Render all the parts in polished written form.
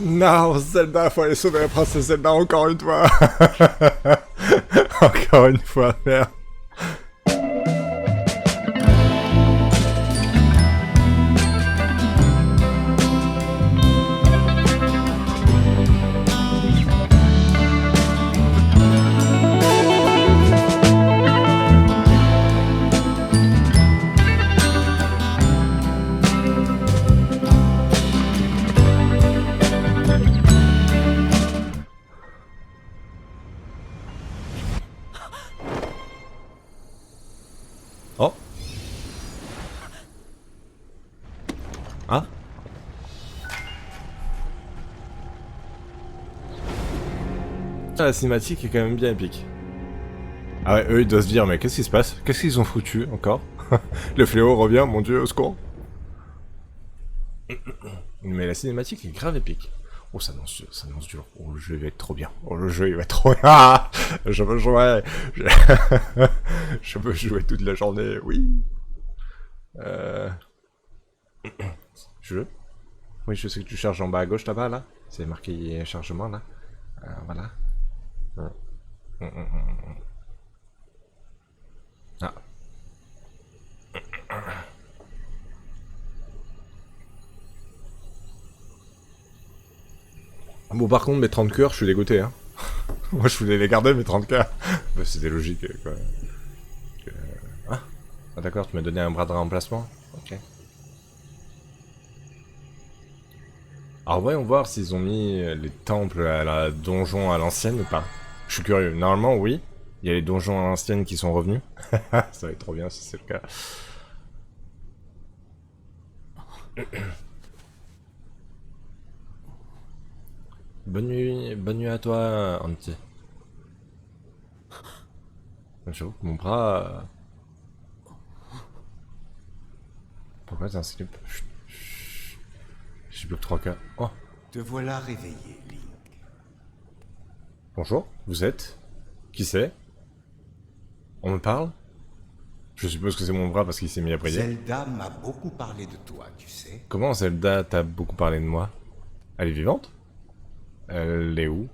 Non, Zelda, faut aller sauver la princesse Zelda encore une fois. Encore une fois, merde. Oh. Ah. Ah, la cinématique est quand même bien épique. Ah ouais, eux ils doivent se dire, mais qu'est-ce qui se passe? Qu'est-ce qu'ils ont foutu encore? Le fléau revient, mon dieu, au secours. Mais la cinématique est grave épique. Oh, ça annonce dur. Oh, le jeu il va être trop bien. Oh, le jeu il va être trop bien. Ah, je veux jouer. Je veux jouer toute la journée, oui. Je. Oui, je sais que tu charges en bas à gauche là-bas, là. C'est marqué chargement, là. Voilà. Ah. Bon, par contre, mes 30 cœurs, je suis dégoûté, hein. Moi, je voulais les garder, mes 30 cœurs. Bah, c'était logique, quoi. Ah, ah d'accord, tu m'as donné un bras de remplacement. Ok. Alors, voyons voir s'ils ont mis les temples à la donjon à l'ancienne ou pas. Je suis curieux. Normalement, oui. Il y a les donjons à l'ancienne qui sont revenus. Ça va être trop bien si c'est le cas. Bonne nuit à toi, Anti. J'avoue que mon bras... Pourquoi t'as un slip? J'ai plus que 3 cas. Oh, Te voilà réveillé, Link. bonjour, vous êtes? Qui c'est? On me parle? Je suppose que c'est mon bras parce qu'il s'est mis à prier. Zelda m'a beaucoup parlé de toi, tu sais. Comment Zelda t'a beaucoup parlé de moi? Elle est vivante? Elle est où?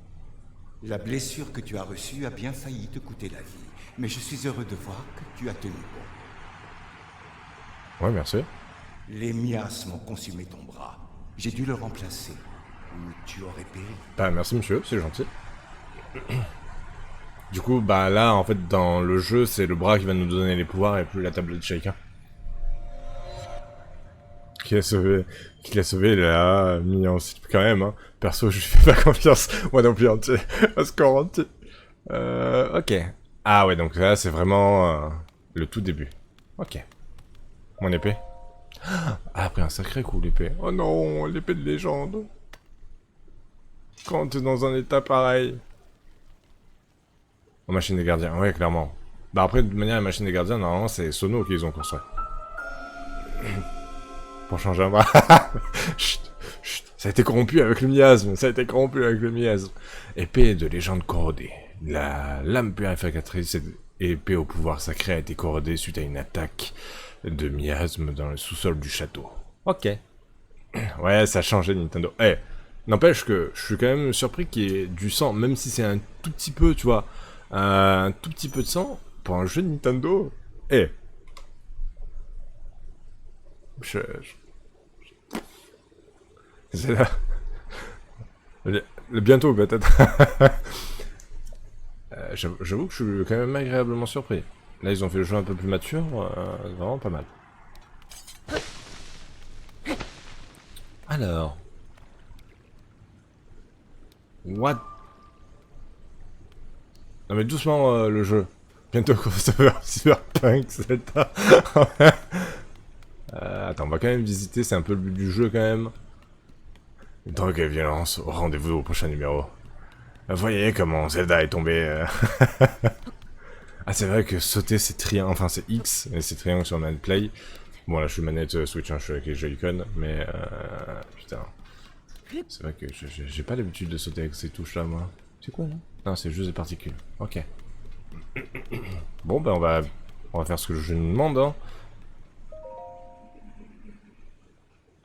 La blessure que tu as reçue a bien failli te coûter la vie. Mais je suis heureux de voir que tu as tenu bon. Ouais, merci. Les miasmes ont consumé ton bras. J'ai dû le remplacer. Ou tu aurais péri. Bah, merci monsieur, c'est gentil. Du coup, bah là, en fait, dans le jeu, c'est le bras qui va nous donner les pouvoirs et plus la tablette Shaker. Qui l'a sauvé, il l'a mis en slip quand même, hein. Perso, je lui fais pas confiance. Moi non plus, entier. Parce qu'on entier. Ok. Ah ouais, donc là, c'est vraiment le tout début. Ok. Mon épée. Ah, après un sacré coup, l'épée. Oh non, l'épée de légende. Quand t'es dans un état pareil. En machine des gardiens, ouais, clairement. Bah après, de toute manière, la machine des gardiens, normalement, c'est Sono qu'ils ont construit. Pour changer un bras. Chut, chut. Ça a été corrompu avec le miasme. Ça a été corrompu avec le miasme. Épée de légende corrodée. La lame purificatrice et épée au pouvoir sacré a été corrodée suite à une attaque de miasme dans le sous-sol du château. Ok. Ouais, ça a changé Nintendo. Eh, n'empêche que je suis quand même surpris qu'il y ait du sang, même si c'est un tout petit peu, tu vois. Un tout petit peu de sang pour un jeu de Nintendo. Eh. C'est là. Bientôt peut-être. J'avoue que je suis quand même agréablement surpris. Là ils ont fait le jeu un peu plus mature, c'est vraiment pas mal. Alors. What? Non mais doucement le jeu. Bientôt crossover Cyberpunk, c'est ça. Attends, on va quand même visiter, c'est un peu le but du jeu quand même. Drogue et violence, au rendez-vous au prochain numéro. Voyez comment Zelda est tombé. Ah c'est vrai que sauter c'est triangle, enfin c'est X, et c'est triangle sur manette play. Bon là je suis manette Switch, hein, je suis avec les Joy-Con, mais putain. C'est vrai que j'ai pas l'habitude de sauter avec ces touches là moi. C'est quoi là? Non c'est juste des particules, ok. Bon bah on va faire ce que le jeu nous demande hein.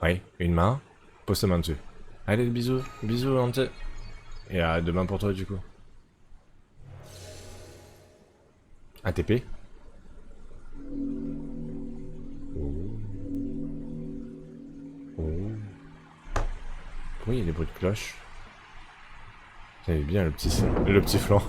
Oui, une main, pose ta main dessus. Allez, bisous. Bisous, Ante. Et à demain pour toi, du coup. ATP. Oh. Oh. Pourquoi il y a des bruits de cloche? J'avais bien le petit flanc.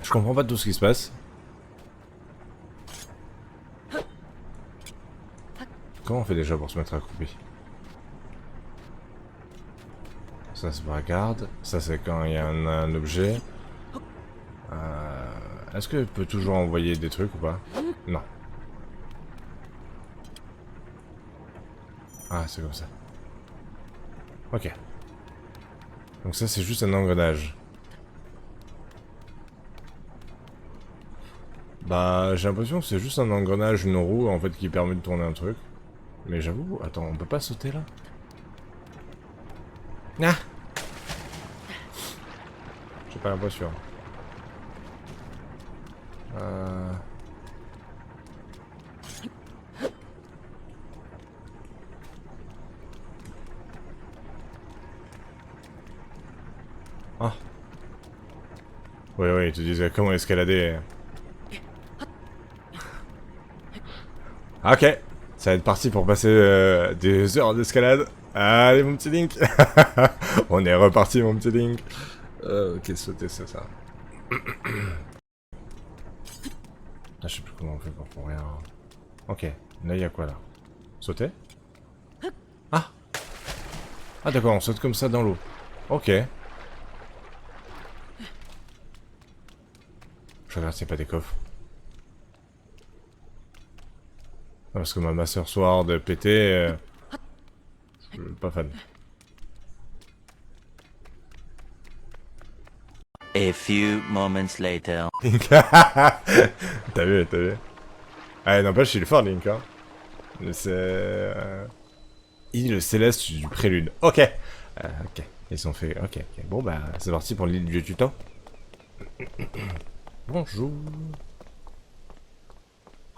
Je comprends pas tout ce qui se passe. Comment on fait déjà pour se mettre accroupi? Ça c'est pour la garde. Ça c'est quand il y a un objet. Est-ce que je peux toujours envoyer des trucs ou pas? Non. Ah, c'est comme ça. Ok. Donc ça c'est juste un engrenage. Bah, j'ai l'impression que c'est juste un engrenage, une roue en fait qui permet de tourner un truc. Mais j'avoue, attends, on peut pas sauter là? Ah! J'ai pas l'impression. Ah. Oui, oui, ils te disent comment escalader. Ok. Ça va être parti pour passer des heures d'escalade. Allez, mon petit Link. On est reparti, mon petit Link. Ok, sauter, c'est ça. Ah, je sais plus comment on fait pour rien. Ok, là, il y a quoi, là? Sauter? Ah! Ah, d'accord, on saute comme ça dans l'eau. Ok. Je regarde s'il n'y a pas des coffres. Ah, parce que ma Master Sword pété, je suis pas fan. A few moments later. T'as vu, t'as vu. Ah, n'empêche, il est fort, Link, hein. C'est... île céleste du prélude. Ok. Ok. Ils ont fait... Ok, ok. Bon, bah, c'est parti pour l'île du tuto. Bonjour.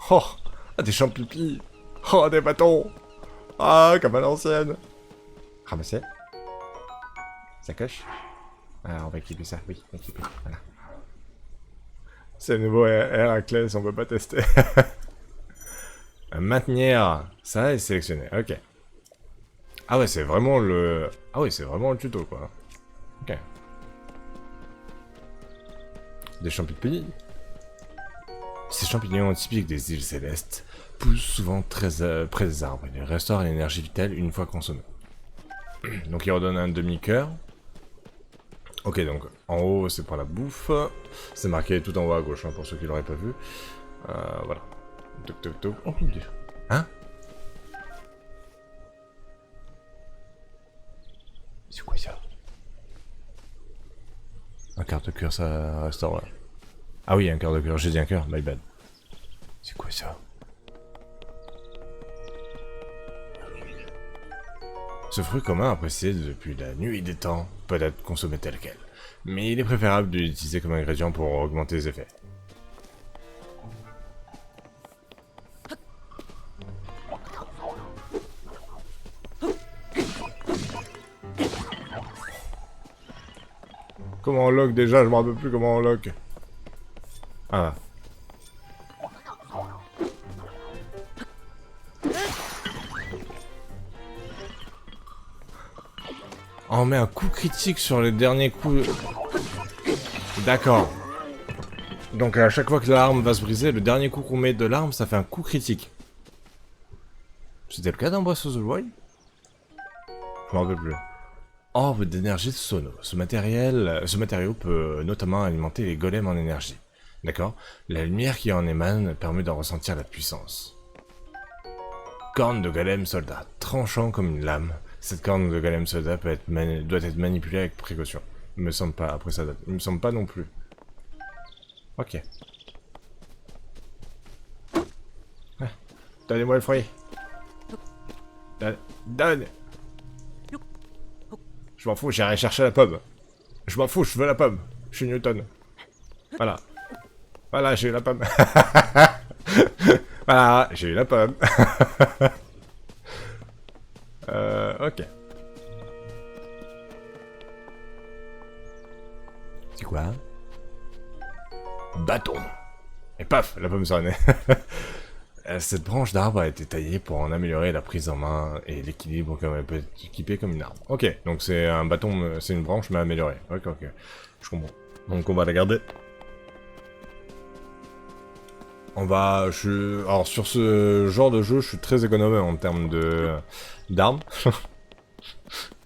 Oh, ah, des champignons. Oh, des bâtons. Ah, comme à l'ancienne. Ramasser. Sacoche. Ah, on va équiper ça. Oui, équiper. Voilà. C'est le nouveau R à clé, on peut pas tester. Maintenir. Ça est sélectionné. Ok. Ah ouais, c'est vraiment le... Ah ouais, c'est vraiment le tuto, quoi. Ok. Des champignons. Ces champignons typiques des îles célestes poussent souvent très près des arbres. Ils restaurent l'énergie vitale une fois consommée. Donc ils redonnent un demi-cœur. Ok, donc en haut c'est pour la bouffe. C'est marqué tout en haut à gauche, hein, pour ceux qui l'auraient pas vu. Voilà. Toc toc toc. Oh mon dieu. Hein? C'est quoi ça? Un quart de cœur, ça restaure, là. Ah oui, un quart de cœur, j'ai dit un cœur, my bad. C'est quoi ça? Ce fruit commun apprécié depuis la nuit des temps peut être consommé tel quel, mais il est préférable de l'utiliser comme ingrédient pour augmenter les effets. Comment on lock déjà? Je me rappelle plus comment on lock. Ah. Oh, on met un coup critique sur les derniers coups. D'accord. Donc à chaque fois que l'arme va se briser, le dernier coup qu'on met de l'arme, ça fait un coup critique. C'était le cas dans Breath of the Wild? Je m'en rappelle plus. Orbe d'énergie de Sono. Ce matériau peut notamment alimenter les golems en énergie. D'accord? La lumière qui en émane permet d'en ressentir la puissance. Corne de golem soldat. Tranchant comme une lame. Cette corne de golem soldat doit être manipulée avec précaution. Il me semble pas, après ça date. Il me semble pas non plus. Ok. Ouais. Donnez-moi le fruit. Donne. Je m'en fous, j'irai chercher la pomme. Je m'en fous, je veux la pomme. Je suis Newton. Voilà. Voilà, j'ai eu la pomme. Voilà, j'ai eu la pomme. Ok. C'est quoi? Bâton. Et paf, la pomme s'en est. Cette branche d'arbre a été taillée pour en améliorer la prise en main et l'équilibre comme elle peut être équipée comme une arme. Ok, donc c'est un bâton, c'est une branche mais améliorée. Ok, ok. Je comprends. Donc on va la garder. On va... Alors sur ce genre de jeu, je suis très économe en termes d'armes.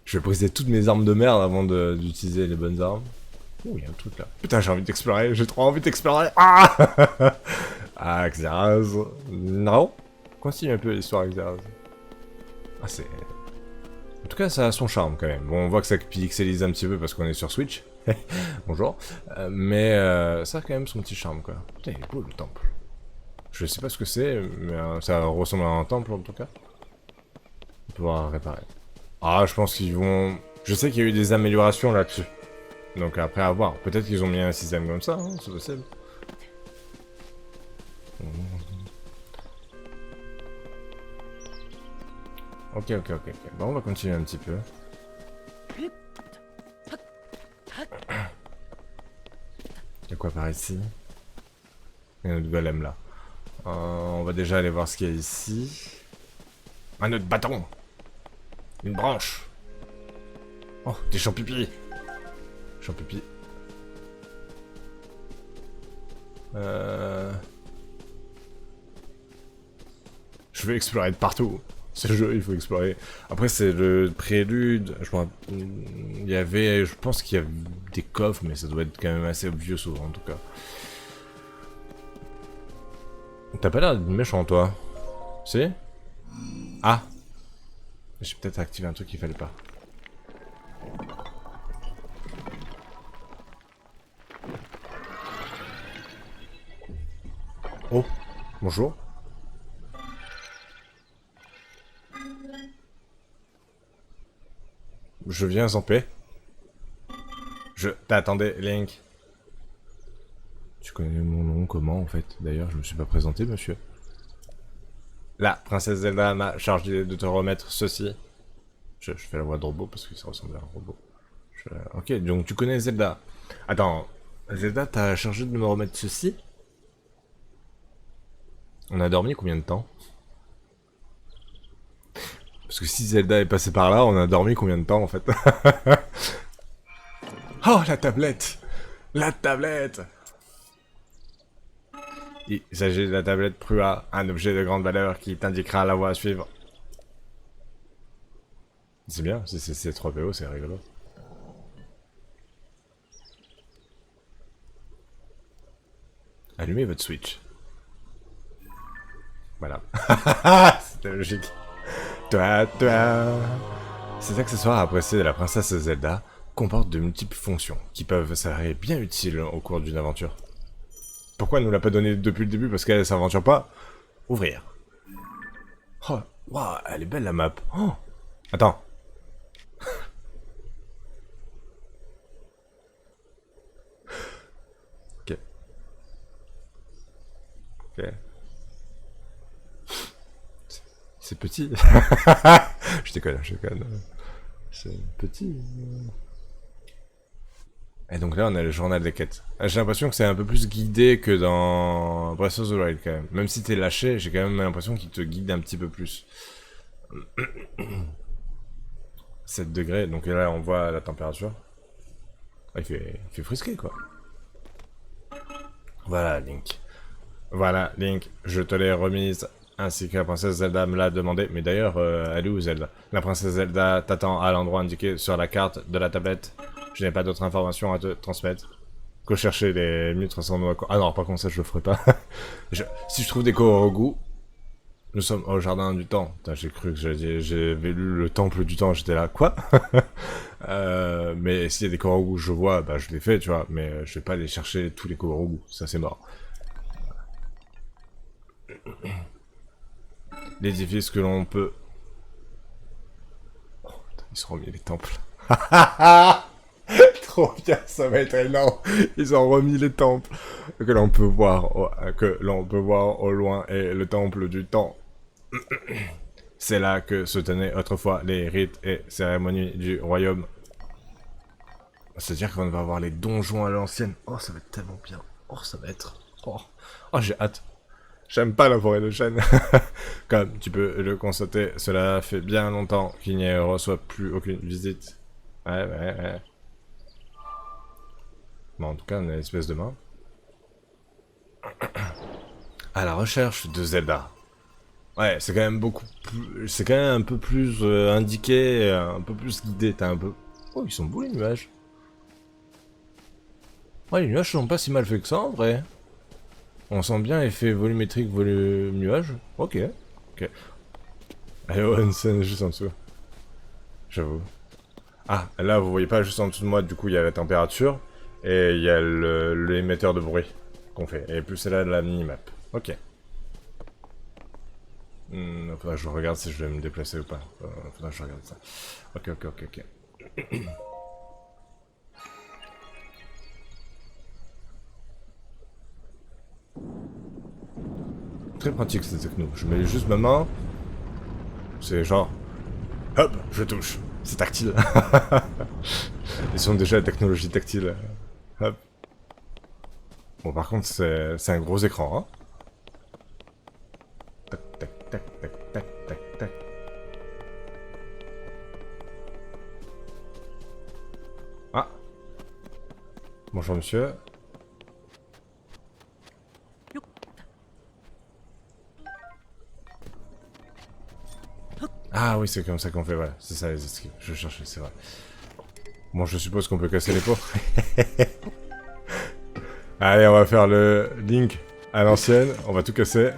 Je vais briser toutes mes armes de merde avant d'utiliser les bonnes armes. Oh, il y a un truc là. Putain, j'ai envie d'explorer, j'ai trop envie d'explorer. Ah Ah, Xeraz. Non. Continue un peu l'histoire Xeraz. Ah, c'est... En tout cas, ça a son charme quand même. Bon, on voit que ça pixelise un petit peu parce qu'on est sur Switch. Bonjour. Mais ça a quand même son petit charme, quoi. Putain, il est beau le temple. Je sais pas ce que c'est, mais ça ressemble à un temple en tout cas. On peut pouvoir réparer. Ah, je pense qu'ils vont... Je sais qu'il y a eu des améliorations là-dessus. Donc après à voir. Peut-être qu'ils ont mis un système comme ça, hein, c'est possible. Ok. Bon, on va continuer un petit peu. Il y a quoi par ici? Il y a notre golem là. On va déjà aller voir ce qu'il y a ici. Un autre bâton. Une branche. Oh, des champignons. Champipi. Je vais explorer de partout. Ce jeu, il faut explorer. Après, c'est le prélude. Il y avait... Je pense qu'il y a des coffres, mais ça doit être quand même assez obvious souvent, en tout cas. T'as pas l'air méchant, toi. Si? Ah! J'ai peut-être activé un truc qu'il fallait pas. Oh, bonjour. Je viens en paix. T'attendais, Link. Tu connais mon nom comment, en fait? D'ailleurs, je me suis pas présenté, monsieur. La princesse Zelda m'a chargé de te remettre ceci. Je fais la voix de robot parce que ça ressemble à un robot. Ok, donc tu connais Zelda. Attends, Zelda t'a chargé de me remettre ceci? On a dormi combien de temps? Parce que si Zelda est passé par là, on a dormi combien de temps en fait? Oh, la tablette! La tablette! Il s'agit de la tablette Prua, un objet de grande valeur qui t'indiquera la voie à suivre. C'est bien, si c'est 3PO, c'est rigolo. Allumez votre Switch. Voilà. C'était logique. Ces accessoires appréciés de la princesse Zelda comportent de multiples fonctions qui peuvent s'avérer bien utiles au cours d'une aventure. Pourquoi elle nous l'a pas donné depuis le début? Parce qu'elle s'aventure pas. Ouvrir. Oh, waouh, elle est belle la map. Oh, attends. Ok. Ok. C'est petit. Je déconne. C'est petit. Et donc là, on a le journal des quêtes. J'ai l'impression que c'est un peu plus guidé que dans Breath of the Wild, quand même. Même si t'es lâché, j'ai quand même l'impression qu'il te guide un petit peu plus. 7 degrés, donc là, on voit la température. Ah, il fait frisqué, quoi. Voilà, Link. Voilà, Link, je te l'ai remise, ainsi que la princesse Zelda me l'a demandé. Mais d'ailleurs, elle est où, Zelda? La princesse Zelda t'attend à l'endroit indiqué sur la carte de la tablette. Je n'ai pas d'autres informations à te transmettre. Que chercher les 1300 noix... Ah non, par contre, ça, je le ferai pas. Si je trouve des Korogu, nous sommes au jardin du temps. J'ai cru que j'avais lu le temple du temps, j'étais là, quoi? Mais s'il y a des Korogu, je vois, bah je les fais, tu vois. Mais je vais pas aller chercher tous les Korogu, ça c'est mort. L'édifice que l'on peut... Oh, putain, ils sont remis les temples. Trop bien, ça va être énorme. Ils ont remis les temples que l'on peut voir, au loin et le temple du temps. C'est là que se tenaient autrefois les rites et cérémonies du royaume. C'est-à-dire qu'on va avoir les donjons à l'ancienne. Oh, ça va être tellement bien. Oh, ça va être... Oh, j'ai hâte. J'aime pas la forêt de chêne. Comme tu peux le constater, cela fait bien longtemps qu'il n'y reçoit plus aucune visite. Ouais. Bon, en tout cas, on a l'espèce de main. À la recherche de Zelda. Ouais, c'est quand même beaucoup plus... C'est quand même un peu plus indiqué, un peu plus guidé. T'as un peu... Oh, ils sont beaux les nuages. Ouais, les nuages sont pas si mal faits que ça, en vrai. On sent bien effet volumétrique, volume nuage. Ok. Allez, Onsen juste en dessous. J'avoue. Ah, là, vous voyez pas juste en dessous de moi, du coup, il y a la température. Et il y a l'émetteur de bruit qu'on fait. Et plus c'est là de la minimap. Ok. Faudra que je regarde si je vais me déplacer ou pas. Faudra que je regarde ça. Ok. Très pratique cette techno. Je mets juste ma main. C'est genre... Hop, je touche. C'est tactile. Ils sont déjà la technologie tactile. Hop. Bon, par contre, c'est un gros écran, hein. Tac. Ah. Bonjour, monsieur. Ah oui, c'est comme ça qu'on fait, ouais. C'est ça les esquives. Je cherchais, c'est vrai. Bon, je suppose qu'on peut casser les pots. Allez, on va faire le Link à l'ancienne. On va tout casser.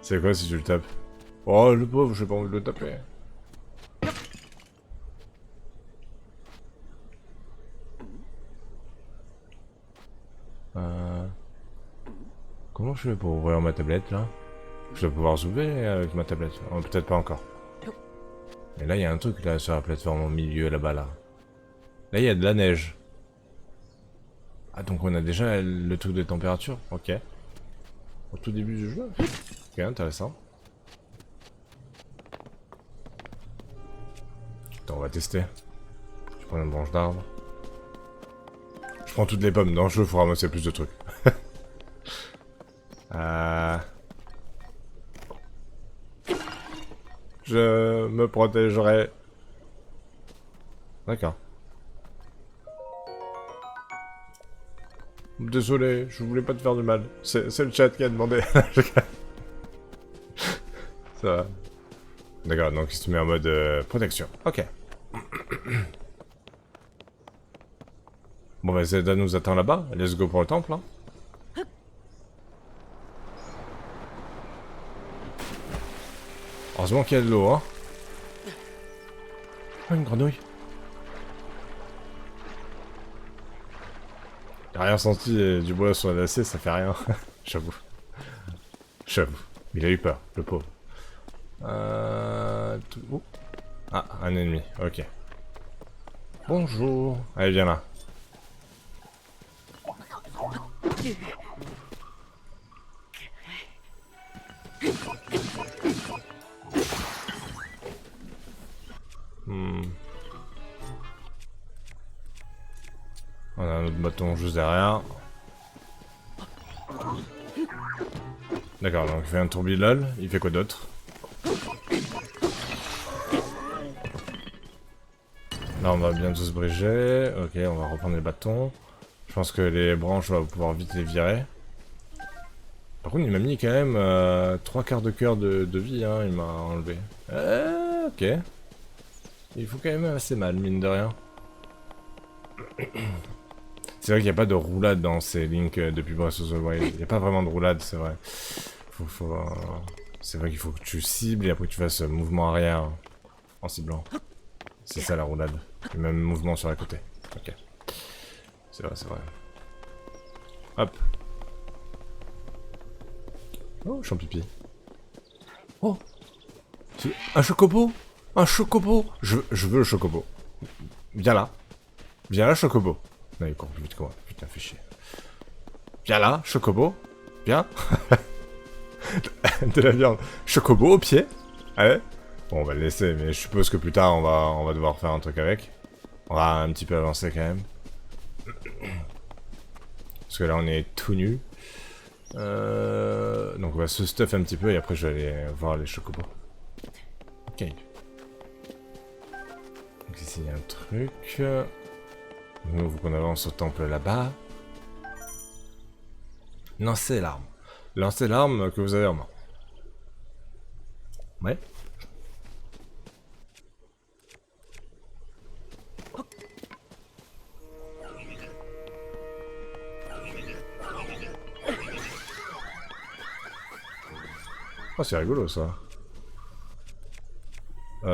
C'est quoi si tu le tapes? Oh, le pauvre, j'ai pas envie de le taper. Comment je fais pour ouvrir ma tablette, là? Je dois pouvoir zoomer avec ma tablette. Oh, peut-être pas encore. Mais là, il y a un truc, là, sur la plateforme au milieu, là-bas, là. Là, il y a de la neige. Ah, donc on a déjà le truc de température. Ok. Au tout début du jeu. Ok, intéressant. Attends, on va tester. Je prends une branche d'arbre. Je prends toutes les pommes. Dans le jeu, il faut ramasser plus de trucs. Je me protégerai. D'accord. Désolé, je voulais pas te faire du mal. C'est le chat qui a demandé. Ça va. D'accord, donc il se met en mode protection. Ok. Bon bah Zelda nous attend là-bas. Let's go pour le temple. Hein. Heureusement qu'il y a de l'eau, hein. Oh, une grenouille. J'ai rien senti du bois sur l'acier, ça fait rien. J'avoue. Il a eu peur, le pauvre. Oh. Ah, un ennemi, ok. Bonjour. Allez, viens là. On a un autre bâton juste derrière. D'accord, donc il fait un tourbi lol. Il fait quoi d'autre? Là on va bientôt se briger. Ok, on va reprendre les bâtons. Je pense que les branches, on va pouvoir vite les virer. Par contre il m'a mis quand même 3 quarts de cœur de vie, hein, il m'a enlevé. Ok. Il faut quand même assez mal, mine de rien. C'est vrai qu'il n'y a pas de roulade dans ces Link depuis Breath of the Wild. Il n'y a pas vraiment de roulade, c'est vrai. C'est vrai qu'il faut que tu cibles et après que tu fasses mouvement arrière en ciblant. C'est ça la roulade. Et même mouvement sur la côté. Ok. C'est vrai. Hop. Oh, champipi. Oh, un chocobo. Un chocobo. Je veux le chocobo. Viens là. Viens là, Chocobo. Non, il court plus vite que moi. Putain, fais chier. Viens là, Chocobo. Viens. De la viande. Chocobo au pied. Allez. Bon, on va le laisser, mais je suppose que plus tard, on va devoir faire un truc avec. On va un petit peu avancer quand même. Parce que là, on est tout nu. Donc, on va se stuff un petit peu et après, je vais aller voir les chocobos. Ok. Donc, ici, il y a un truc. Nous, faut qu'on avance au temple là-bas. Lancez l'arme. Lancez l'arme que vous avez en main. Ouais. Oh, c'est rigolo ça. On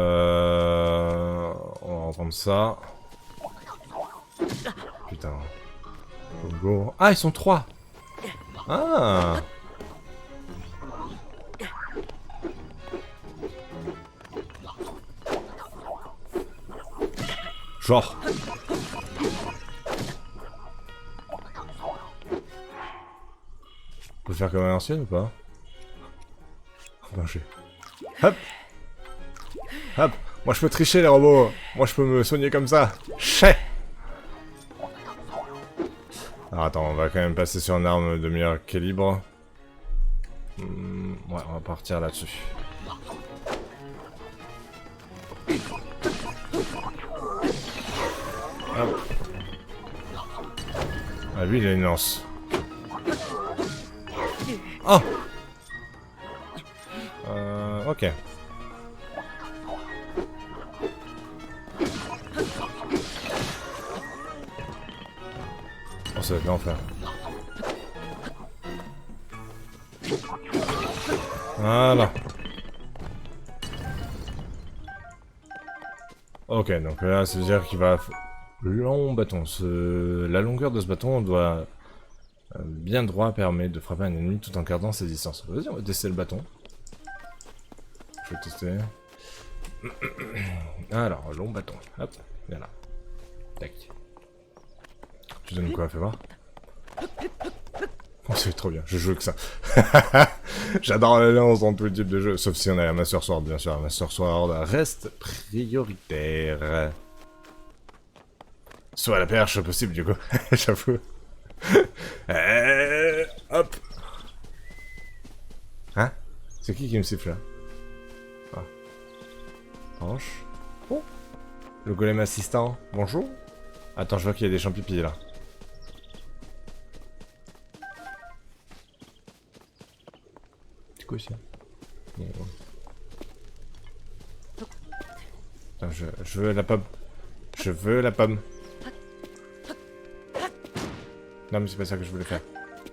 va reprendre ça. Putain. Go. Ah, ils sont 3. Ah. Genre. On peut faire comme à l'ancienne ou pas? Hop. Hop. Moi je peux tricher les robots. Moi je peux me soigner comme ça. Chais. Alors attends, on va quand même passer sur une arme de meilleur calibre. Ouais, on va partir là-dessus. Hop. Ah lui il a une lance. Oh. Ok. Oh, ça va être l'enfer. Voilà. Ok, donc là, ça veut dire qu'il va... Long bâton. La longueur de ce bâton doit... bien droit permet de frapper un ennemi tout en gardant ses distances. Vas-y, on va tester le bâton. Je vais tester. Alors, long bâton. Hop, viens là. Tac. Tu donnes quoi, fais voir. Oh, c'est trop bien, je joue que ça. J'adore la lance dans tout type de jeu, sauf si on a la Master Sword, bien sûr. La Master Sword reste prioritaire. Soit la perche possible, du coup. J'avoue. Hop. Hein? C'est qui me siffle là? Ah. Hanche. Oh. Le golem assistant. Bonjour. Attends, je vois qu'il y a des champignons là. C'est quoi ça? Bon. Attends, je veux la pomme. Je veux la pomme. Non mais c'est pas ça que je voulais faire.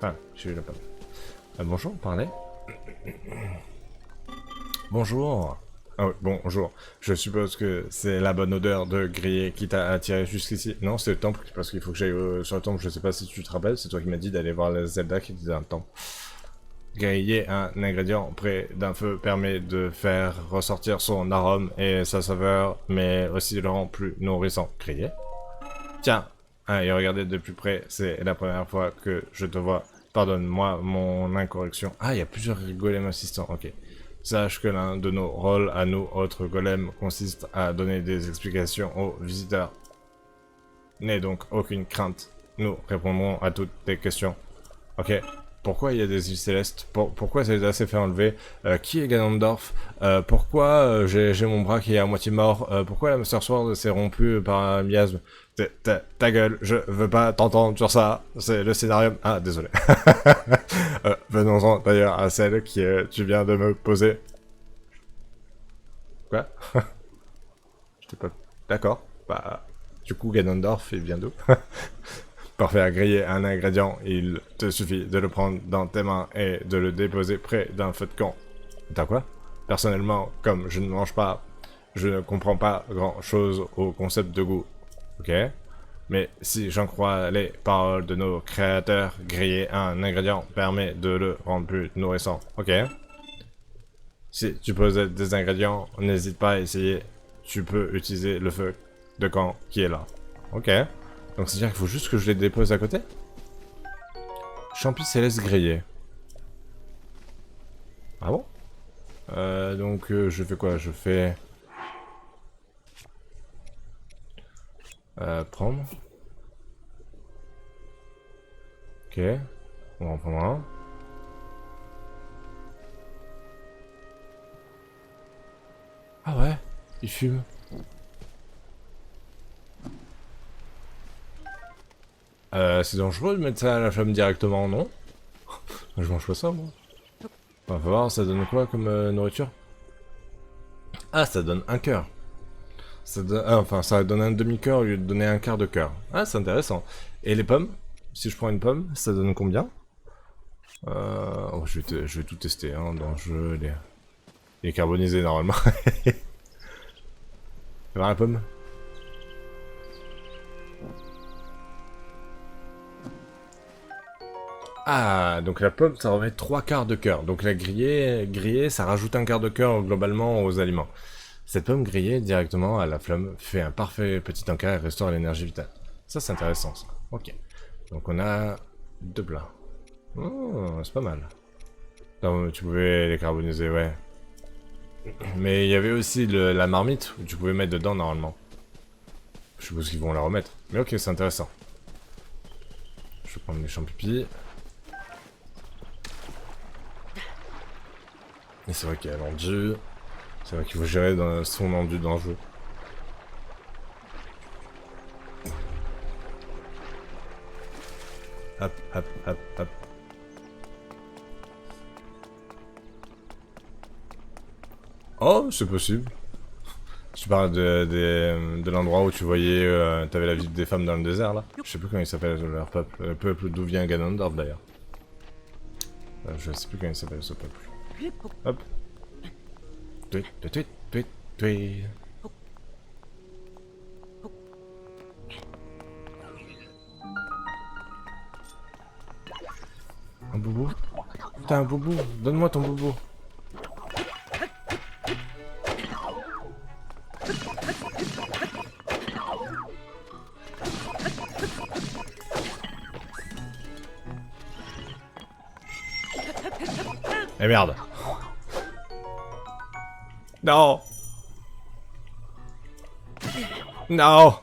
Ah, j'ai eu la pomme. Bonjour, parlez. Bonjour. Ah oui, bonjour. Je suppose que c'est la bonne odeur de grillé qui t'a attiré jusqu'ici. Non, c'est le temple, parce qu'il faut que j'aille sur le temple. Je sais pas si tu te rappelles, c'est toi qui m'as dit d'aller voir la Zelda qui était dans le temple. Griller un ingrédient près d'un feu permet de faire ressortir son arôme et sa saveur, mais aussi le rend plus nourrissant. Griller. Tiens, et regardez de plus près, c'est la première fois que je te vois. Pardonne-moi mon incorrection. Ah, il y a plusieurs golems assistants, ok. Sache que l'un de nos rôles à nous, autres golems, consiste à donner des explications aux visiteurs. N'aie donc aucune crainte. Nous répondrons à toutes tes questions. Ok. Pourquoi il y a des îles célestes? Pourquoi Zelda s'est fait enlever? Qui est Ganondorf? Pourquoi j'ai mon bras qui est à moitié mort? Pourquoi la Master Sword s'est rompue par un miasme? Ta gueule, je veux pas t'entendre sur ça. C'est le scénario... Ah, désolé. Venons-en d'ailleurs à celle que tu viens de me poser. Quoi? J'étais pas... D'accord. Bah... Du coup, Ganondorf, il vient d'où? Parfait à griller un ingrédient, il te suffit de le prendre dans tes mains et de le déposer près d'un feu de camp. T'as quoi? Personnellement, comme je ne mange pas, je ne comprends pas grand-chose au concept de goût. Ok? Mais si j'en crois les paroles de nos créateurs, griller un ingrédient permet de le rendre plus nourrissant. Ok? Si tu possèdes des ingrédients, n'hésite pas à essayer. Tu peux utiliser le feu de camp qui est là. Ok. Donc c'est-à-dire qu'il faut juste que je les dépose à côté. Champi céleste grillé. Ah bon? Donc je fais quoi? Je fais... prendre. Ok. On va en prendre un. Ah ouais, il fume. C'est dangereux de mettre ça à la flamme directement, non? Je mange pas ça, moi. On va voir, ça donne quoi comme nourriture? Ah, ça donne un cœur. Ça donne, enfin, ça donne un demi-cœur au lieu de donner un quart de cœur. Ah, c'est intéressant. Et les pommes? Si je prends une pomme, ça donne combien? Oh, je vais tout tester, hein, dans le jeu. Il est carbonisé, normalement. Voir la pomme? Ah, donc la pomme, ça remet 3 quarts de cœur. Donc la grillée, ça rajoute un quart de cœur globalement aux aliments. Cette pomme grillée directement à la flamme fait un parfait petit encas et restaure l'énergie vitale. Ça, c'est intéressant, ça. Ok. Donc on a 2 plats. Oh, c'est pas mal. Non, tu pouvais les carboniser, ouais. Mais il y avait aussi la marmite où tu pouvais mettre dedans normalement. Je suppose qu'ils vont la remettre. Mais ok, c'est intéressant. Je vais prendre les champignons. Et c'est vrai qu'il y a l'endu. C'est vrai qu'il faut gérer son endu dans le jeu. Hop, hop, hop, hop. Oh, c'est possible. Tu parles de l'endroit où tu voyais, t'avais la vie des femmes dans le désert là. Je sais plus comment il s'appelle leur peuple. Le peuple d'où vient Ganondorf d'ailleurs. Je sais plus comment il s'appelle ce peuple. Hop. Tweet, tweet, tweet, tweet. Un boubou? T'as un boubou? Donne-moi ton boubou. Eh merde. Non. Non.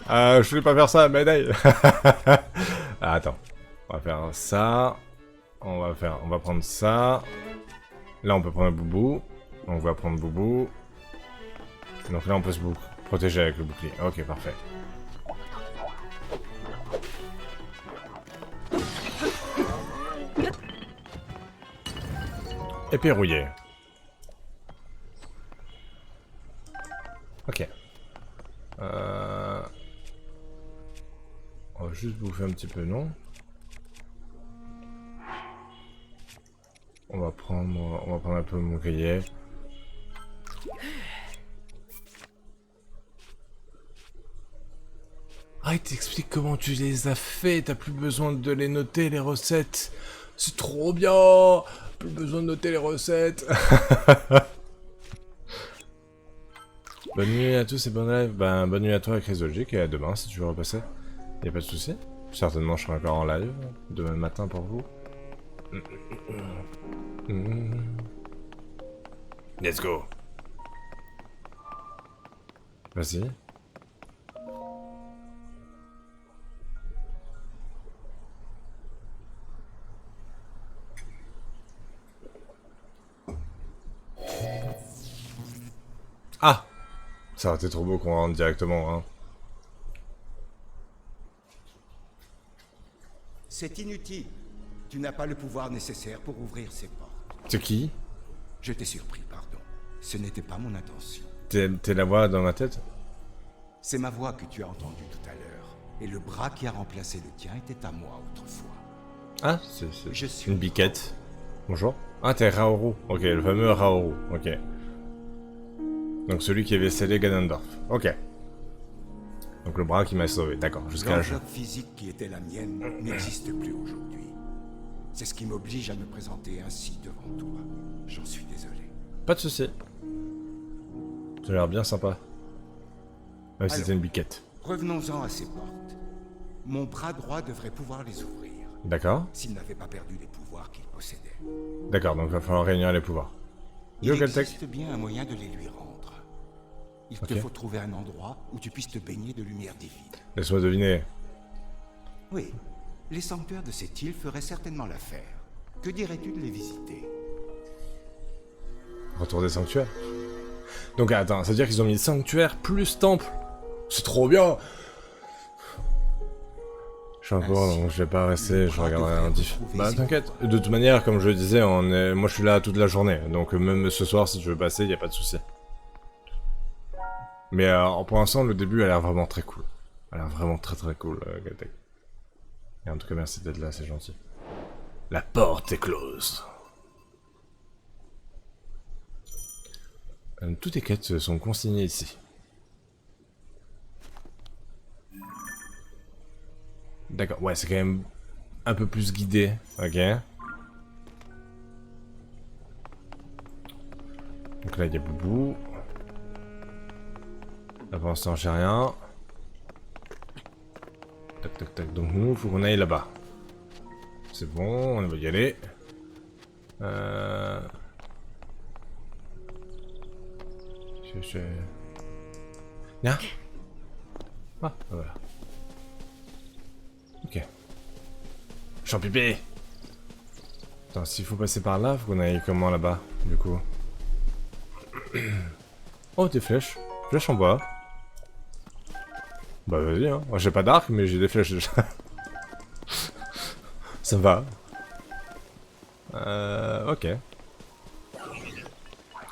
Je voulais pas faire ça, mais ah, attends. On va faire ça. On va prendre ça. Là, on peut prendre un boubou. On va prendre boubou. Donc là, on peut se protéger avec le bouclier. Ok, parfait. Épée rouillée. Ok. On va juste bouffer un petit peu, non? On va prendre un peu mon grillet. Ah, il t'explique comment tu les as fait, t'as plus besoin de les noter, les recettes. C'est trop bien! Plus besoin de noter les recettes. Bonne nuit à tous et bonne live. Ben, bonne nuit à toi, Chrysologique, et à demain si tu veux repasser. Y'a pas de souci. Certainement, je serai encore en live demain matin pour vous. Let's go. Vas-y. Ah! Ça aurait été trop beau qu'on rentre directement, hein. C'est inutile. Tu n'as pas le pouvoir nécessaire pour ouvrir ces portes. C'est qui? Je t'ai surpris, pardon. Ce n'était pas mon intention. T'es la voix dans ma tête? C'est ma voix que tu as entendue tout à l'heure. Et le bras qui a remplacé le tien était à moi autrefois. Ah, Je c'est suis une biquette. Bonjour. Ah, t'es Raoru. Ok, le fameux Raoru. Ok. Donc celui qui avait scellé Ganondorf. Ok. Donc le bras qui m'a sauvé. D'accord, jusqu'à l'âge. L'enveloppe physique qui était la mienne n'existe plus aujourd'hui. C'est ce qui m'oblige à me présenter ainsi devant toi. J'en suis désolé. Pas de souci. Ça a l'air bien sympa. Même si Alors. c'était une biquette. Revenons-en à ces portes. Mon bras droit devrait pouvoir les ouvrir, D'accord. s'il n'avait pas perdu les pouvoirs qu'il possédait. D'accord, donc il va falloir réunir les pouvoirs. Il Yo, Caltech. existe bien un moyen de les lui rendre. Il te Ok. faut trouver un endroit où tu puisses te baigner de lumière divine. Laisse-moi deviner. Oui, les sanctuaires de cette île feraient certainement l'affaire. Que dirais-tu de les visiter? Retour des sanctuaires. Donc attends, ça veut dire qu'ils ont mis sanctuaire plus temple. C'est trop bien. Je suis encore, Ainsi, donc je vais pas rester, le je bras regarderai devrait un diff. retrouver Bah ses t'inquiète, de toute manière, comme je le disais, moi je suis là toute la journée. Donc même ce soir, si tu veux passer, y a pas de souci. Mais pour l'instant, le début a l'air vraiment très cool. A l'air vraiment très très cool, Caltech. Et en tout cas, merci d'être là, c'est gentil. La porte est close. Toutes les quêtes sont consignées ici. D'accord, ouais, c'est quand même un peu plus guidé, ok. Donc là, il y a Boubou. Là, pour l'instant, j'ai rien. Tac, tac, tac. Donc nous, faut qu'on aille là-bas. C'est bon, on va y aller. Viens. Ah, voilà. Ok. Champipé. Attends, s'il faut passer par là, faut qu'on aille comment là-bas, du coup. Oh, des flèches. Flèches en bois. Bah vas-y, hein. Moi j'ai pas d'arc, mais j'ai des flèches déjà. Ça va. Ok.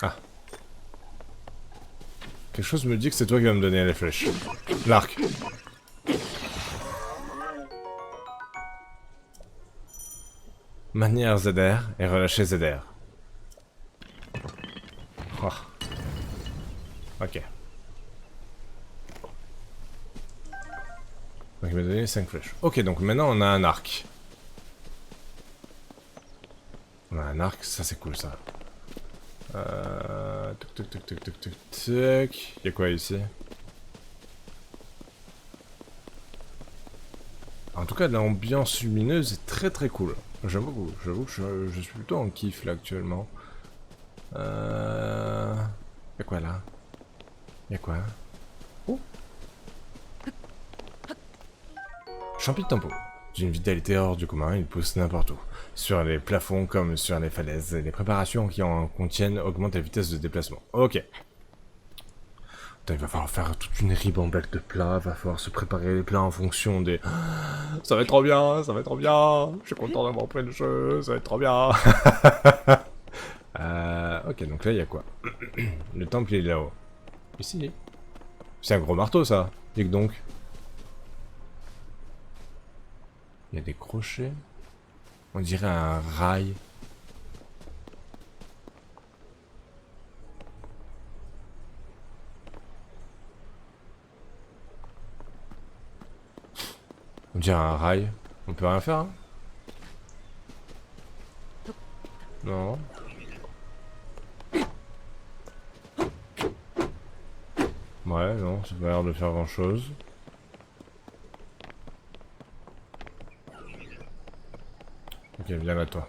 Ah. Quelque chose me dit que c'est toi qui vas me donner les flèches. L'arc. Maintenir ZR et relâcher ZR. Oh. Ok. Donc il m'a donné 5 flèches. Ok, donc maintenant on a un arc. On a un arc, ça c'est cool ça. Tuc tuc tuc tuc tuc tuc tuc. Y'a quoi ici? En tout cas, l'ambiance lumineuse est très très cool. J'avoue que je suis plutôt en kiff là actuellement. Y'a quoi là? Y'a quoi? Oh! Champi de tempo. D'une vitalité hors du commun, il pousse n'importe où. Sur les plafonds comme sur les falaises. Les préparations qui en contiennent augmentent la vitesse de déplacement. Ok. Putain, il va falloir faire toute une ribambelle de plats, il va falloir se préparer les plats en fonction des... Ça va être trop bien, ça va être trop bien. Je suis content d'avoir pris le jeu, ça va être trop bien. Ok, donc là, il y a quoi? Le temple, il est là-haut. Ici. C'est un gros marteau, ça. Dis donc. Il y a des crochets. On dirait un rail. On dirait un rail. On peut rien faire, hein? Non. Ouais, non, ça n'a pas l'air de faire grand chose. Ok, viens là, toi.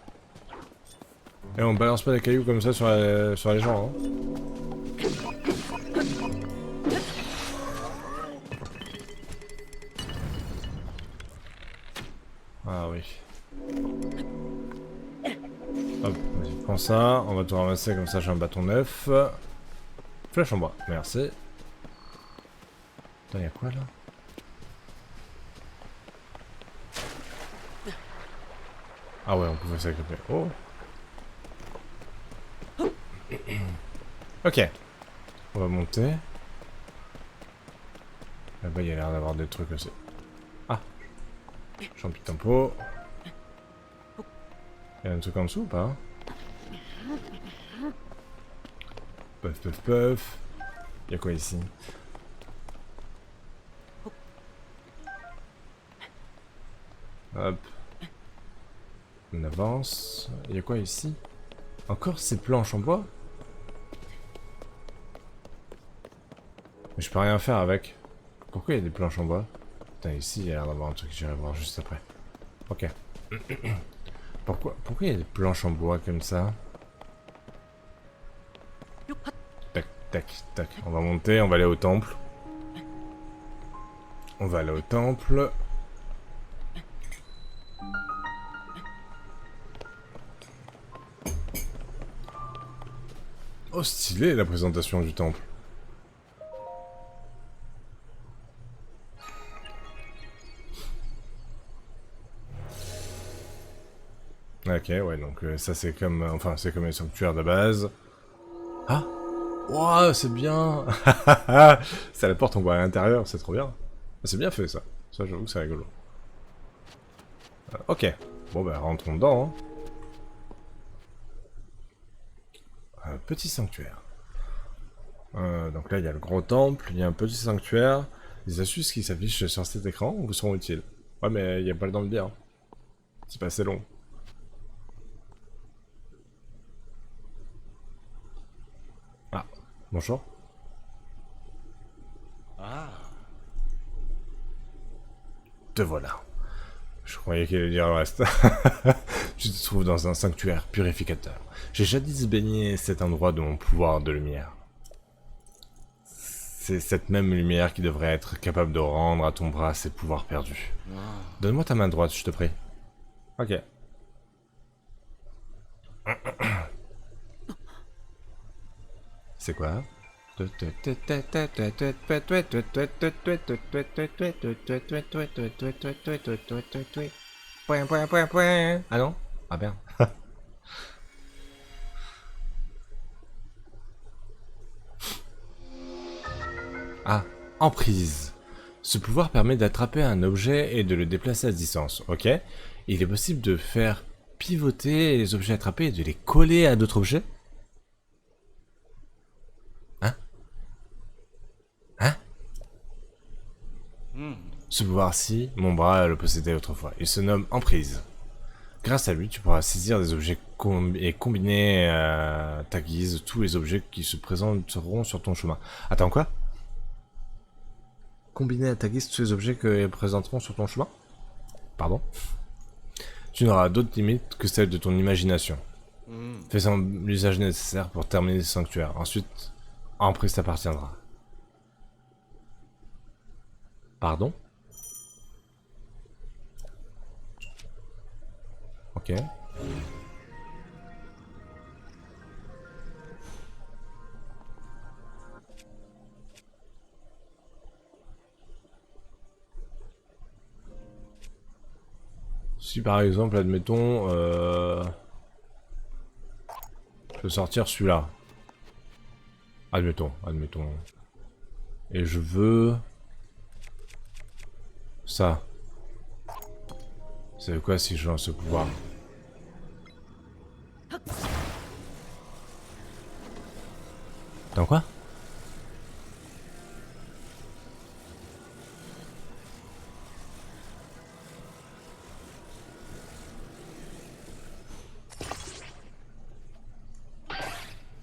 Et on balance pas des cailloux comme ça sur les gens, hein. Ah oui. Hop, vas-y, prends ça. On va tout ramasser comme ça, j'ai un bâton neuf. Flèche en bois, merci. Attends, y'a quoi là? Ah ouais, on pouvait s'agripper. Oh! Ok. On va monter. Là-bas, il y a l'air d'avoir des trucs aussi. Ah! Champi tempo. Il y a un truc en dessous ou pas? Puff, puff, puff. Il y a quoi ici? Hop. On avance. Il y a quoi ici? Encore ces planches en bois? je peux rien faire avec. Pourquoi il y a des planches en bois? Putain, ici, il y a l'air d'avoir un truc que j'irai voir juste après. Ok. Pourquoi il y a des planches en bois comme ça? Tac, tac, tac. On va monter, on va aller au temple. On va aller au temple. Oh, stylé la présentation du temple. Ok, ouais, donc ça c'est comme... enfin, c'est comme les sanctuaires de base. Ah! Ouah, c'est bien. Ça la porte, on voit à l'intérieur, c'est trop bien. C'est bien fait, ça. Ça, j'avoue que c'est rigolo. Ok. Bon, bah, rentrons dedans, hein. Un petit sanctuaire. Donc là, il y a le gros temple, il y a un petit sanctuaire. Les astuces qui s'affichent sur cet écran vous seront utiles. Ouais, mais il n'y a pas le temps de dire. C'est pas assez long. Ah, bonjour. Ah, Te voilà. Je croyais qu'il allait dire le reste. Tu te trouves dans un sanctuaire purificateur. J'ai jadis baigné cet endroit de mon pouvoir de lumière. C'est cette même lumière qui devrait être capable de rendre à ton bras ses pouvoirs perdus. Donne-moi ta main droite, je te prie. Ok. C'est quoi? Ah non? Ah merde. Ah, emprise. Ce pouvoir permet d'attraper un objet et de le déplacer à distance, ok? Il est possible de faire pivoter les objets attrapés et de les coller à d'autres objets? Hein? Hein? Ce pouvoir-ci, mon bras le possédait autrefois. Il se nomme emprise. Grâce à lui, tu pourras saisir des objets et combiner à ta guise tous les objets qui se présenteront sur ton chemin. Attends, quoi? Combiner à ta guise tous les objets qui présenteront sur ton chemin? Pardon? Tu n'auras d'autres limites que celles de ton imagination. Fais-en l'usage nécessaire pour terminer le sanctuaire. Ensuite, emprise t'appartiendra. Pardon? Ok. Si par exemple, admettons, je veux sortir celui-là. Admettons. Et je veux... ça. C'est quoi si je lance ce pouvoir? Dans quoi?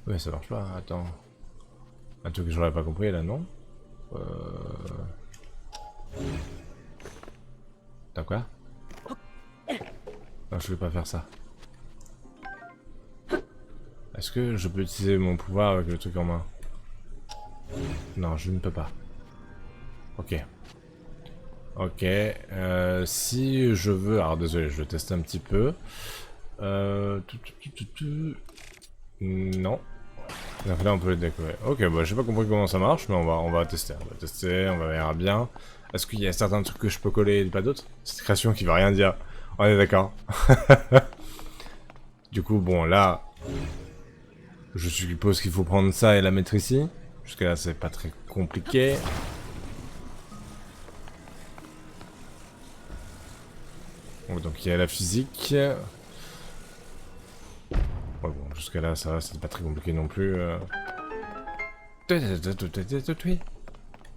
Ouais, ça marche pas, attends. Un truc que j'aurais pas compris là, non? T'as quoi? Non, je vais pas faire ça. Est-ce que je peux utiliser mon pouvoir avec le truc en main? Non, je ne peux pas. Ok. Ok. Si je veux... Alors désolé, je vais tester un petit peu. Non. Donc là on peut le découvrir. Ok, bah j'ai pas compris comment ça marche, mais on va tester. On verra bien. Est-ce qu'il y a certains trucs que je peux coller et pas d'autres? Cette création qui va rien dire. On est d'accord. Du coup, bon là... Je suppose qu'il faut prendre ça et la mettre ici. Jusqu'à là c'est pas très compliqué. Donc il y a la physique. Ouais, bon, jusqu'à là, ça va, c'est pas très compliqué non plus.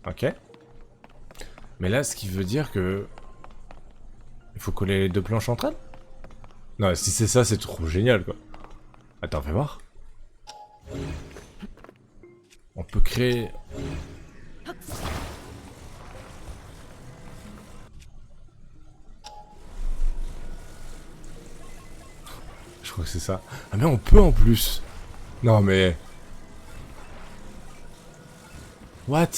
Ok. Mais là, ce qui veut dire que... il faut coller les deux planches entre elles? Non, si c'est ça, c'est trop génial, quoi. Attends, fais voir. On peut créer... crois que c'est ça. Ah mais on peut en plus. Non mais... What?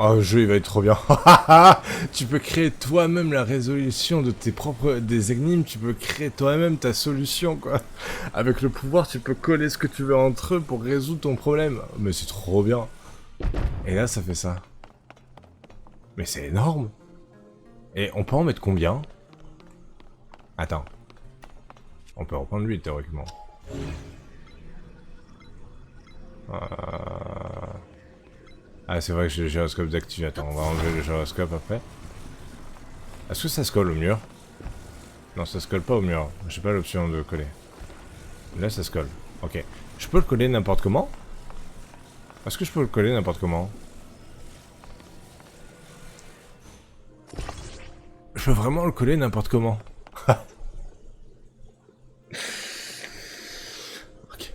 Oh, le jeu, il va être trop bien. Tu peux créer toi-même la résolution de tes propres... des énigmes, tu peux créer toi-même ta solution, quoi. Avec le pouvoir, tu peux coller ce que tu veux entre eux pour résoudre ton problème. Mais c'est trop bien. Et là, ça fait ça. Mais c'est énorme. Et on peut en mettre combien? Attends. On peut reprendre lui, théoriquement. Ah, c'est vrai que j'ai le gyroscope d'activer. Attends, on va enlever le gyroscope après. Est-ce que ça se colle au mur? Non, ça se colle pas au mur. J'ai pas l'option de coller. Là, ça se colle. Ok. Je peux le coller n'importe comment? Est-ce que je peux le coller n'importe comment? Je peux vraiment le coller n'importe comment. Ok.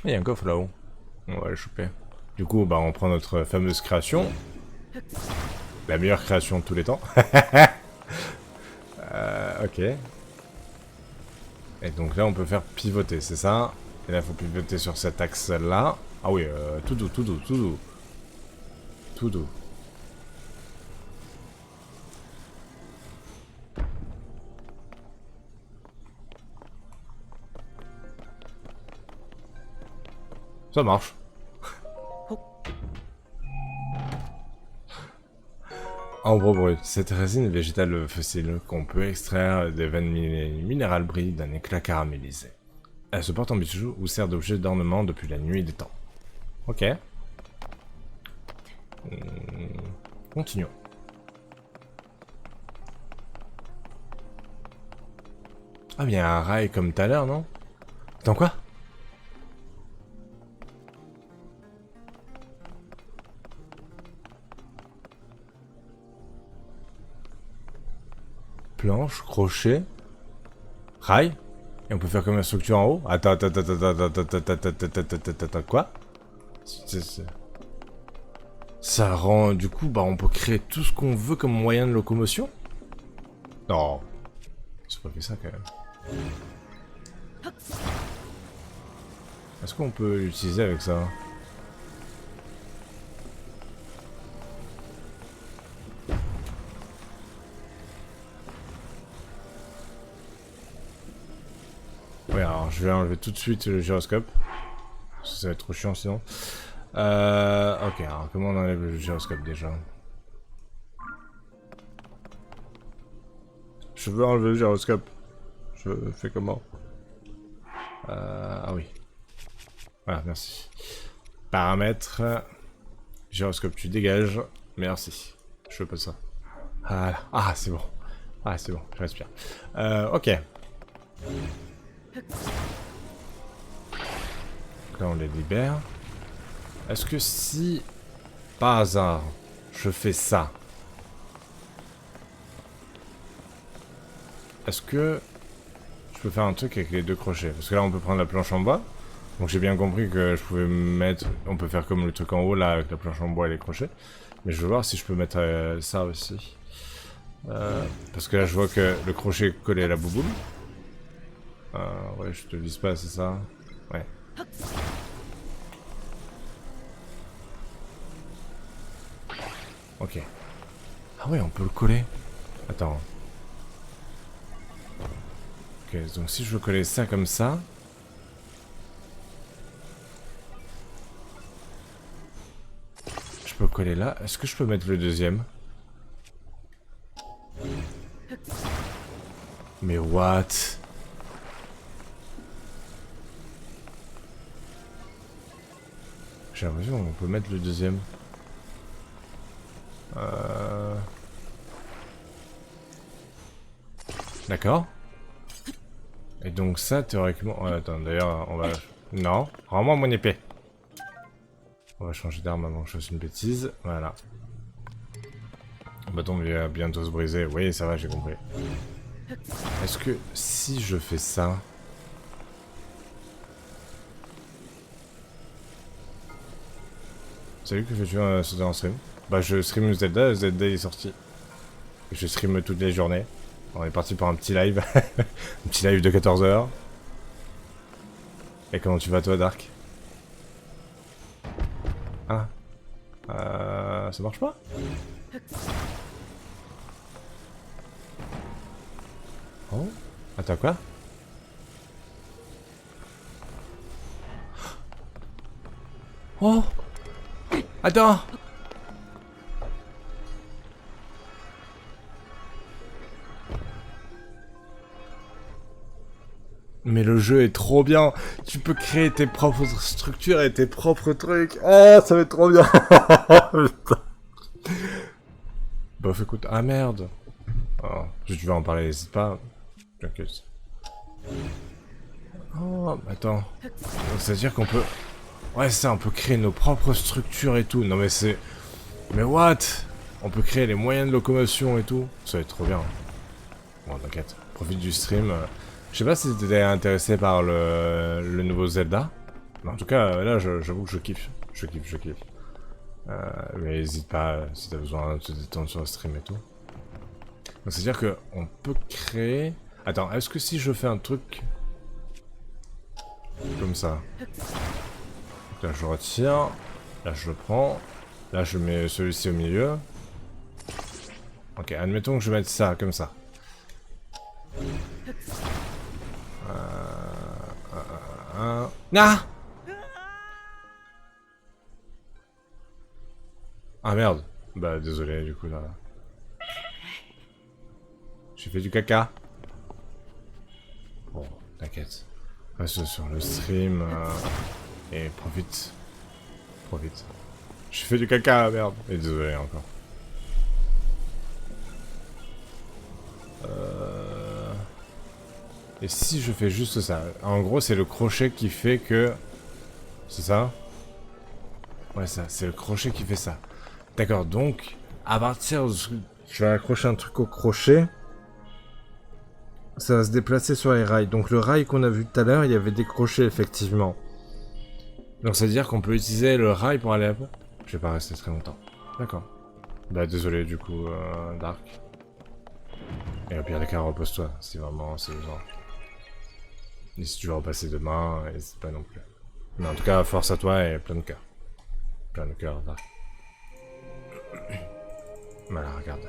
Il y a un coffre là-haut. On va le choper. Du coup, bah, on prend notre fameuse création. La meilleure création de tous les temps. Ok. Et donc là, on peut faire pivoter, c'est ça? Et là, il faut pivoter sur cet axe-là. Ah oui, tout doux, tout doux, tout doux. Tout doux. Ça marche. Ambre brut. Cette résine végétale fossile qu'on peut extraire des veines minérales brille d'un éclat caramélisé. Elle se porte en bijou ou sert d'objet d'ornement depuis la nuit des temps. Ok. Continuons. Ah mais il y a un rail comme tout à l'heure, non? Attends, quoi? Planche, crochet, rail. Et on peut faire comme une structure en haut. Attends, quoi? Ça rend... Du coup, bah on peut créer tout ce qu'on veut comme moyen de locomotion? Non. C'est pas fait ça, quand même. Est-ce qu'on peut l'utiliser avec ça? Oui, alors je vais enlever tout de suite le gyroscope. Ça va être trop chiant sinon. Ok, alors comment on enlève le gyroscope déjà? Je veux enlever le gyroscope. Je fais comment? Ah oui. Voilà, merci. Paramètres. Gyroscope, tu dégages. Merci. Je veux pas ça. Voilà. Ah, c'est bon. Ah, c'est bon, je respire. Ok. Là, on les libère. Est-ce que si, par hasard, je fais ça, est-ce que je peux faire un truc avec les deux crochets? Parce que là, on peut prendre la planche en bas. Donc j'ai bien compris que je pouvais mettre... On peut faire comme le truc en haut, là, avec la planche en bois et les crochets. Mais je veux voir si je peux mettre ça aussi. Parce que là, je vois que le crochet est collé à la bouboule. Ouais, je te vise pas, c'est ça? Ouais. Ok. Ah ouais, on peut le coller. Attends. Ok, donc si je veux coller ça comme ça... Je peux coller là. Est-ce que je peux mettre le deuxième? Mais what? J'ai l'impression qu'on peut mettre le deuxième. D'accord. Et donc ça, théoriquement... Ouais, attends, d'ailleurs, on va... Non, rends-moi mon épée. On va changer d'arme avant que je fasse une bêtise. Voilà. Le bâton va bientôt se briser. Oui, ça va, j'ai compris. Est-ce que si je fais ça... Salut, que fais-tu en stream? Bah je stream Zelda, Zelda est sorti. Je stream toutes les journées. On est parti pour un petit live. Un petit live de 14 heures. Et comment tu vas toi, Dark? Ah. Ça marche pas? Oh. Attends, quoi? Oh. Attends. Mais le jeu est trop bien. Tu peux créer tes propres structures et tes propres trucs. Oh, ça va être trop bien. Putain. Bof, écoute. Ah merde. Oh, je vais en parler, n'hésite pas. T'inquiète. Oh, attends. Donc, ça veut dire qu'on peut... Ouais, c'est ça, on peut créer nos propres structures et tout. Non mais c'est... Mais what? On peut créer les moyens de locomotion et tout. Ça va être trop bien. Bon, t'inquiète. Profite du stream. Je sais pas si t'étais intéressé par le nouveau Zelda. Mais en tout cas, là, j'avoue que je kiffe. Je kiffe. Mais n'hésite pas si t'as besoin de te détendre sur le stream et tout. Donc c'est-à-dire que on peut créer... Attends, est-ce que si je fais un truc... Comme ça... Là je retire, là je le prends, là je mets celui-ci au milieu. Ok, admettons que je mette ça comme ça. Ah! Ah merde. Bah désolé du coup là. J'ai fait du caca. Bon, t'inquiète. Reste sur le stream. Et profite. J'ai fait du caca, merde. Et désolé encore. Et si je fais juste ça? En gros, c'est le crochet qui fait que... C'est ça? Ouais, ça. C'est le crochet qui fait ça. D'accord, donc... À partir de... Je vais accrocher un truc au crochet. Ça va se déplacer sur les rails. Donc le rail qu'on a vu tout à l'heure, il y avait des crochets, effectivement. Donc ça veut dire qu'on peut utiliser le rail pour aller à peu. Je vais pas rester très longtemps. D'accord. Bah désolé du coup, Dark. Et au pire des cas, repose-toi, si vraiment c'est besoin. Et si tu veux repasser demain, n'hésite pas non plus. Mais en tout cas, force à toi et plein de cœur. Plein de cœur, Dark. Voilà, regarde.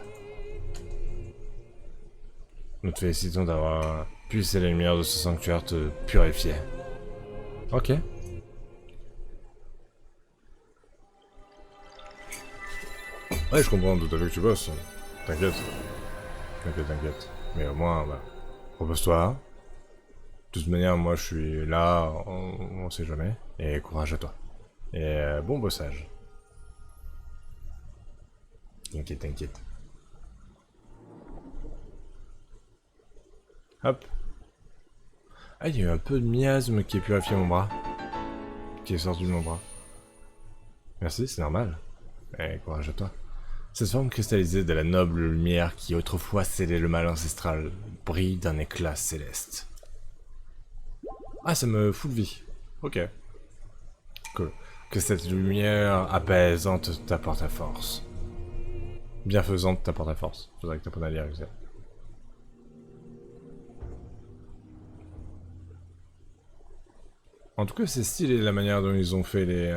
Nous te félicitons d'avoir pu laisser les lumières de ce sanctuaire te purifier. Ok. Ouais, je comprends tout à fait que tu bosses. T'inquiète. T'inquiète. Mais au moins, bah, repose-toi. De toute manière, moi je suis là, on sait jamais. Et courage à toi. Et bon bossage. T'inquiète. Hop. Ah, il y a eu un peu de miasme qui a purifié mon bras. Qui est sorti de mon bras. Merci, c'est normal. Et courage à toi. Cette forme cristallisée de la noble lumière qui autrefois scellait le mal ancestral brille d'un éclat céleste. Ah, ça me fout de vie. Ok. Cool. Que cette lumière apaisante t'apporte la force. Bienfaisante t'apporte la force. Faudrait que t'apprennes à lire, exact. En tout cas, c'est stylé la manière dont ils ont fait les...